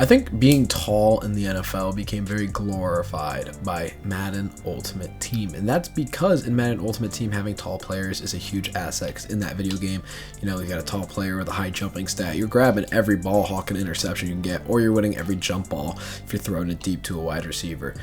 I think being tall in the NFL became very glorified by Madden Ultimate Team, and that's because in Madden Ultimate Team, having tall players is a huge asset. 'Cause in that video game, you got a tall player with a high jumping stat. You're grabbing every ball hawk and interception you can get, or you're winning every jump ball if you're throwing it deep to a wide receiver.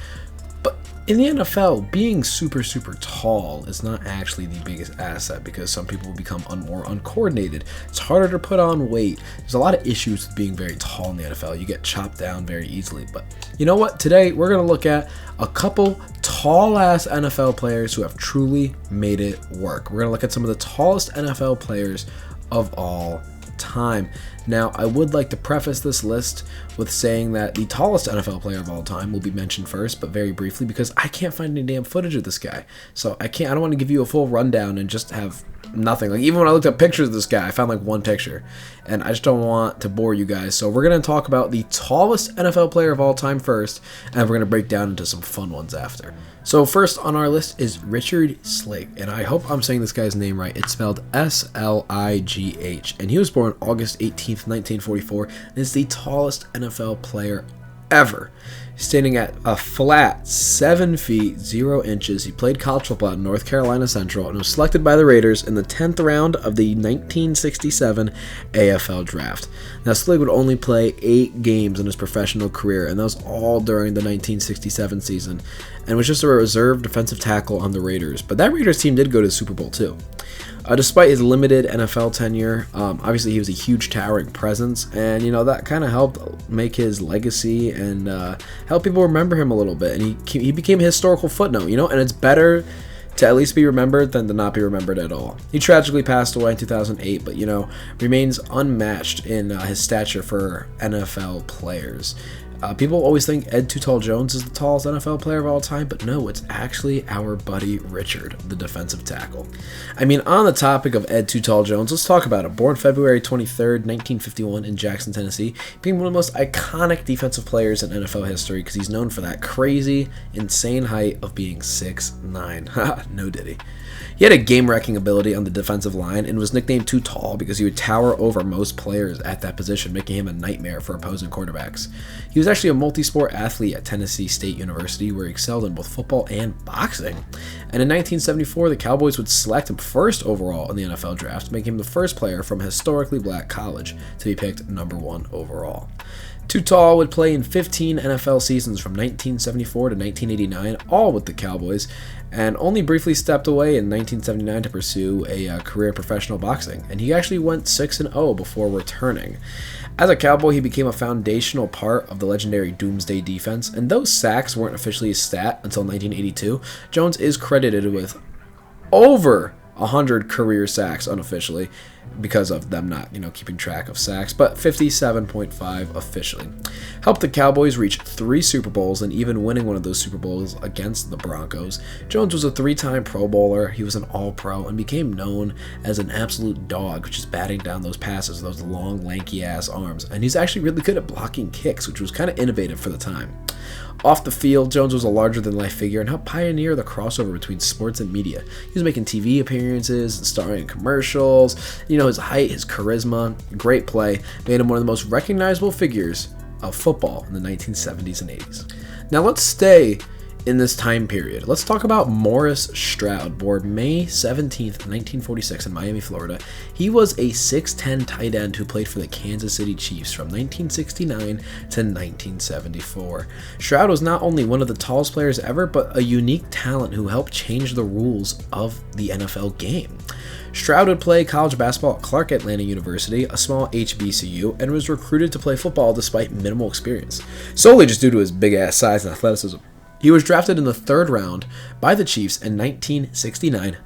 But in the NFL, being super tall is not actually the biggest asset because some people become more uncoordinated. It's harder to put on weight. There's a lot of issues with being very tall in the NFL. You get chopped down very easily. But you know what? Today, we're going to look at a couple tall-ass NFL players who have truly made it work. We're going to look at some of the tallest NFL players of all time. Now, I would like to preface this list with saying that the tallest NFL player of all time will be mentioned first, but very briefly because I can't find any damn footage of this guy. So I don't want to give you a full rundown and just have nothing. Like, even when I looked up pictures of this guy, I found like one picture, and I just don't want to bore you guys. So we're going to talk about the tallest NFL player of all time first, and we're going to break down into some fun ones after. So first on our list is Richard Sligh, and I hope I'm saying this guy's name right. It's spelled S-L-I-G-H, and he was born August 18th, 1944, and is the tallest NFL player ever. Standing at a flat 7 feet 0 inches, he played college football at North Carolina Central and was selected by the Raiders in the 10th round of the 1967 AFL Draft. Now, Sligh would only play 8 games in his professional career, and that was all during the 1967 season, and was just a reserve defensive tackle on the Raiders. But that Raiders team did go to the Super Bowl too. Despite his limited NFL tenure, obviously he was a huge towering presence, and that kind of helped make his legacy and help people remember him a little bit. And he became a historical footnote, and it's better to at least be remembered than to not be remembered at all. He tragically passed away in 2008, but remains unmatched in his stature for NFL players. People always think Ed Too Tall Jones is the tallest NFL player of all time, but no, it's actually our buddy Richard, the defensive tackle. On the topic of Ed Too Tall Jones, let's talk about it. Born February 23rd, 1951 in Jackson, Tennessee, being one of the most iconic defensive players in NFL history because he's known for that crazy, insane height of being 6'9". No diddy. He had a game-wrecking ability on the defensive line and was nicknamed Too Tall because he would tower over most players at that position, making him a nightmare for opposing quarterbacks. He was actually a multi-sport athlete at Tennessee State University where he excelled in both football and boxing. And in 1974, the Cowboys would select him first overall in the NFL Draft, making him the first player from a historically black college to be picked number 1 overall. Too Tall would play in 15 NFL seasons from 1974 to 1989, all with the Cowboys, and only briefly stepped away in 1979 to pursue a career in professional boxing, and he actually went 6-0 before returning. As a Cowboy, he became a foundational part of the legendary Doomsday Defense, and though sacks weren't officially a stat until 1982, Jones is credited with over 100 career sacks unofficially because of them not, keeping track of sacks, but 57.5 officially. Helped the Cowboys reach 3 Super Bowls and even winning one of those Super Bowls against the Broncos. Jones was a 3-time Pro Bowler, he was an All-Pro, and became known as an absolute dog, just batting down those passes, those long, lanky-ass arms. And he's actually really good at blocking kicks, which was kind of innovative for the time. Off the field, Jones was a larger-than-life figure and helped pioneer the crossover between sports and media. He was making TV appearances and starring in commercials. His height, his charisma, great play made him one of the most recognizable figures of football in the 1970s and 80s. Now let's stay in this time period. Let's talk about Morris Stroud, born May 17th, 1946 in Miami, Florida. He was a 6'10 tight end who played for the Kansas City Chiefs from 1969 to 1974. Stroud was not only one of the tallest players ever, but a unique talent who helped change the rules of the NFL game. Stroud would play college basketball at Clark Atlanta University, a small HBCU, and was recruited to play football despite minimal experience, solely just due to his big-ass size and athleticism. He was drafted in the 3rd round by the Chiefs in 1969,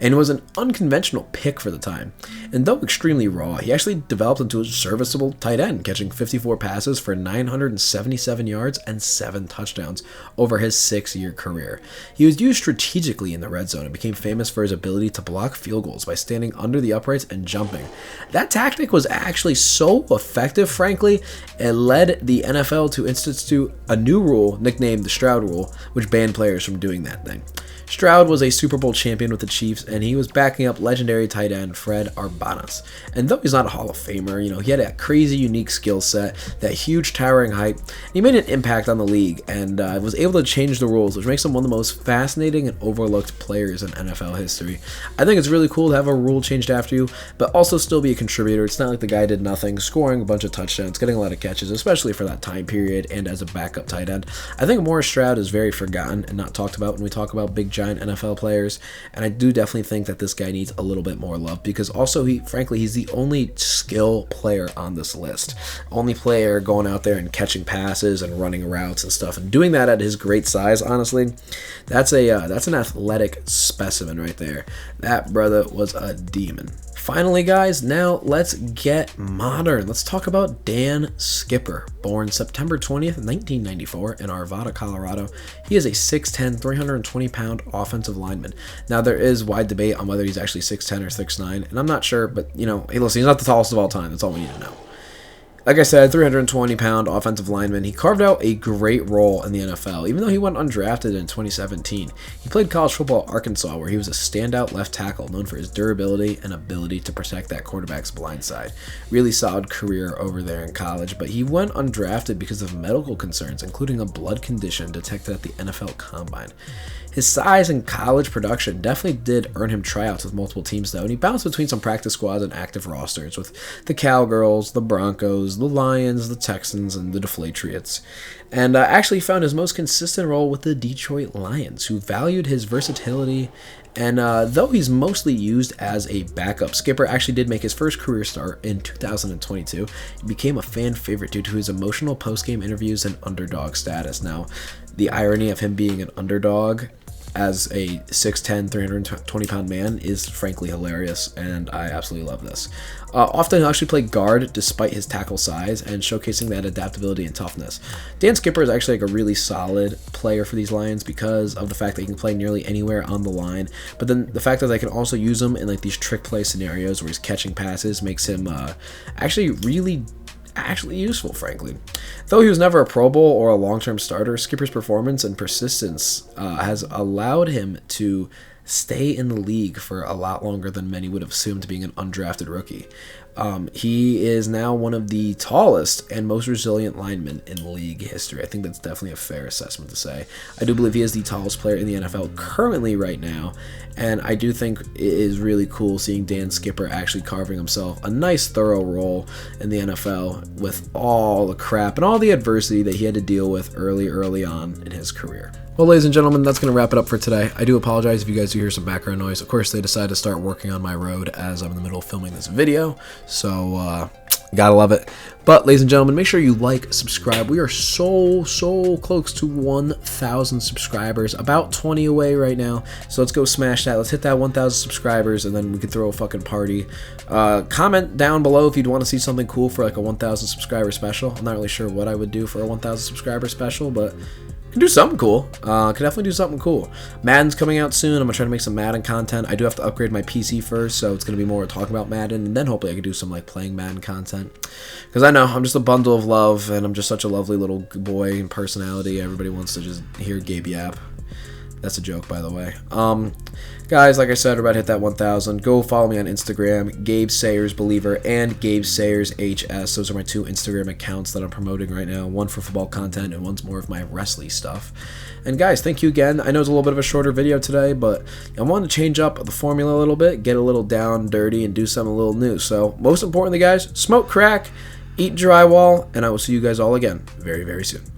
and was an unconventional pick for the time. And though extremely raw, he actually developed into a serviceable tight end, catching 54 passes for 977 yards and 7 touchdowns over his 6-year career. He was used strategically in the red zone and became famous for his ability to block field goals by standing under the uprights and jumping. That tactic was actually so effective, frankly, it led the NFL to institute a new rule nicknamed the Stroud Rule, which banned players from doing that thing. Stroud was a Super Bowl champion with the Chiefs, and he was backing up legendary tight end Fred Arbanas. And though he's not a Hall of Famer, he had a crazy unique skill set, that huge towering height, and he made an impact on the league and was able to change the rules, which makes him one of the most fascinating and overlooked players in NFL history. I think it's really cool to have a rule changed after you, but also still be a contributor. It's not like the guy did nothing, scoring a bunch of touchdowns, getting a lot of catches, especially for that time period and as a backup tight end. I think Morris Stroud is very forgotten and not talked about when we talk about big giant NFL players, and I do definitely think that this guy needs a little bit more love, because also he's the only skill player on this list. Only player going out there and catching passes and running routes and stuff, and doing that at his great size. Honestly, that's an athletic specimen right there. That brother was a demon. Finally, guys, now let's get modern. Let's talk about Dan Skipper. Born September 20th, 1994 in Arvada, Colorado. He is a 6'10", 320-pound offensive lineman. Now, there is wide debate on whether he's actually 6'10 or 6'9, and I'm not sure, but, hey, listen, he's not the tallest of all time. That's all we need to know. Like I said, 320-pound offensive lineman. He carved out a great role in the NFL, even though he went undrafted in 2017. He played college football at Arkansas, where he was a standout left tackle known for his durability and ability to protect that quarterback's blind side. Really solid career over there in college, but he went undrafted because of medical concerns, including a blood condition detected at the NFL Combine. His size and college production definitely did earn him tryouts with multiple teams, though, and he bounced between some practice squads and active rosters with the Cowgirls, the Broncos, the Lions, the Texans, and the Deflatriots. And actually found his most consistent role with the Detroit Lions, who valued his versatility. And though he's mostly used as a backup, Skipper actually did make his first career start in 2022. He became a fan favorite due to his emotional post-game interviews and underdog status. Now, the irony of him being an underdog as a 6'10", 320-pound man is frankly hilarious, and I absolutely love this. Often he'll actually play guard despite his tackle size and showcasing that adaptability and toughness. Dan Skipper is actually like a really solid player for these Lions because of the fact that he can play nearly anywhere on the line, but then the fact that they can also use him in like these trick play scenarios where he's catching passes makes him actually really useful, frankly. Though he was never a Pro Bowl or a long-term starter, Skipper's performance and persistence has allowed him to stay in the league for a lot longer than many would have assumed, being an undrafted rookie. He is now one of the tallest and most resilient linemen in league history. I think that's definitely a fair assessment to say. I do believe he is the tallest player in the NFL currently right now, and I do think it is really cool seeing Dan Skipper actually carving himself a nice thorough role in the NFL with all the crap and all the adversity that he had to deal with early on in his career. Well, ladies and gentlemen, that's going to wrap it up for today. I do apologize if you guys do hear some background noise. Of course, they decided to start working on my road as I'm in the middle of filming this video, so gotta love it. But, ladies and gentlemen, make sure you like, subscribe. We are so close to 1,000 subscribers, about 20 away right now, so let's go smash that. Let's hit that 1,000 subscribers, and then we can throw a fucking party. Comment down below if you'd want to see something cool for like a 1,000 subscriber special. I'm not really sure what I would do for a 1,000 subscriber special, but can do something cool. Can definitely do something cool. Madden's coming out soon. I'm gonna try to make some Madden content. I do have to upgrade my PC first, so it's gonna be more talking about Madden, and then hopefully I can do some like playing Madden content. Because I know I'm just a bundle of love, and I'm just such a lovely little boy and personality. Everybody wants to just hear Gabe yap. That's a joke, by the way. Guys, like I said, we're about to hit that 1,000. Go follow me on Instagram, Gabe Sayers Believer and Gabe Sayers HS. Those are my two Instagram accounts that I'm promoting right now. One for football content and one's more of my wrestling stuff. And guys, thank you again. I know it's a little bit of a shorter video today, but I wanted to change up the formula a little bit, get a little down dirty, and do something a little new. So, most importantly, guys, smoke crack, eat drywall, and I will see you guys all again very soon.